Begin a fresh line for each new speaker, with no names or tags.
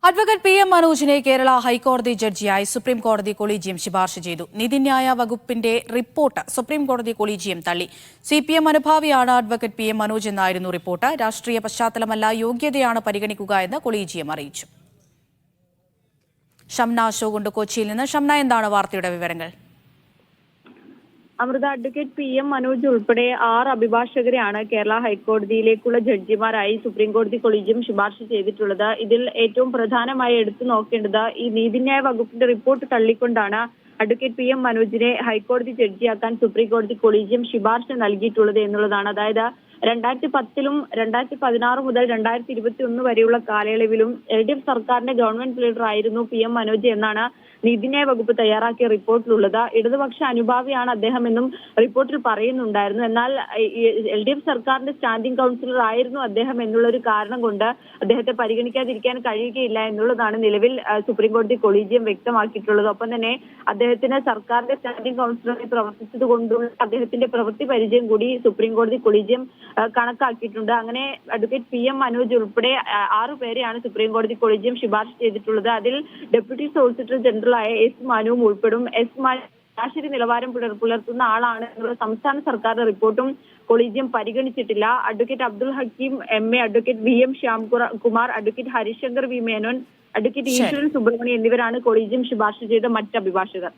Advocate PM മനോജിനെ Kerala ഹൈക്കോടതി ജഡ്ജിയായി supreme കോടതി collegium ശുപാർശ ചെയ്തു. നീതിന്യായ വകുപ്പിന്റെ റിപ്പോർട്ട് സുപ്രീം കോടതി കൊളീജിയം തള്ളി. CPM അനുഭാവിയാണ് അഡ്വക്കേറ്റ് PM മനോജ് എന്നായിരുന്നു റിപ്പോർട്ട്. രാഷ്ട്രീയ പശ്ചാത്തലമല്ല, യോഗ്യതയാണ് പരിഗണിക്കുക എന്ന് കൊളീജിയം അറിയിച്ചു. ഷംന അശോകുണ്ട് കൊച്ചിയിൽ നിന്ന്. ഷംന, എന്താണ് വാർത്തയുടെ വിവരങ്ങൾ?
അമൃത, അഡ്വക്കേറ്റ് PM മനോജ് ഉൾപ്പെടെ 6 അഭിഭാഷകരെയാണ് കേരള ഹൈക്കോടതിയിലേക്കുള്ള ജഡ്ജിമാരായി സുപ്രീം കോടതി കൊളീജിയം ശുപാർശ ചെയ്തിട്ടുള്ളത്. ഇതിൽ ഏറ്റവും പ്രധാനമായി എടുത്തു നോക്കേണ്ടത് ഈ നീതിന്യായ വകുപ്പിന്റെ റിപ്പോർട്ട് തള്ളിക്കൊണ്ടാണ് അഡ്വക്കേറ്റ് PM മനോജിനെ ഹൈക്കോടതി ജഡ്ജിയാക്കാൻ സുപ്രീം കോടതി കൊളീജിയം ശുപാർശ നൽകിയിട്ടുള്ളത് എന്നുള്ളതാണ്. അതായത് 2010 2016 മുതൽ 2021 വരെയുള്ള കാലയളവിലും LDF സർക്കാരിന്റെ ഗവൺമെന്റ് ലീഡർ ആയിരുന്നു PM മനോജ് എന്നാണ് നീതിന്യായ വകുപ്പ് തയ്യാറാക്കിയ റിപ്പോർട്ടിലുള്ളത്. ഇടതുപക്ഷ അനുഭാവിയാണ് അദ്ദേഹം എന്നും റിപ്പോർട്ടിൽ പറയുന്നുണ്ടായിരുന്നു. എന്നാൽ LDF സർക്കാരിന്റെ സ്റ്റാൻഡിംഗ് കൗൺസിലർ ആയിരുന്നു അദ്ദേഹം എന്നുള്ള ഒരു കാരണം കൊണ്ട് അദ്ദേഹത്തെ പരിഗണിക്കാതിരിക്കാൻ കഴിയുകയില്ല എന്നുള്ളതാണ് നിലവിൽ സുപ്രീം കോടതി കൊളീജിയം വ്യക്തമാക്കിയിട്ടുള്ളത്. ഒപ്പം തന്നെ അദ്ദേഹത്തിന് സർക്കാരിന്റെ സ്റ്റാൻഡിംഗ് കൗൺസിലറായി പ്രവർത്തിച്ചത് കൊണ്ടുള്ള അദ്ദേഹത്തിന്റെ പ്രവൃത്തി പരിചയം കൂടി സുപ്രീം കോടതി കൊളീജിയം കണക്കാക്കിയിട്ടുണ്ട്. അങ്ങനെ അഡ്വക്കേറ്റ് PM മനോജ് ഉൾപ്പെടെ 6 പേരെയാണ് സുപ്രീം കോടതി കൊളീജിയം ശുപാർശ ചെയ്തിട്ടുള്ളത്. അതിൽ ഡെപ്യൂട്ടി സോളിസിറ്റർ ജനറലായ S മാനുവും ഉൾപ്പെടും. S മാനു ശരാശരി നിലവാരം പുലർത്തുന്ന ആളാണ് എന്നുള്ള സംസ്ഥാന സർക്കാരിന്റെ റിപ്പോർട്ടും കൊളീജിയം പരിഗണിച്ചിട്ടില്ല. Advocate Abdul Hakeem MA, advocate VM Shyamkumar, advocate Harishankar V Menon, advocate Eswaran Subramaniam എന്നിവരാണ് കൊളീജിയം ശുപാർശ ചെയ്ത മറ്റ് അഭിഭാഷകർ.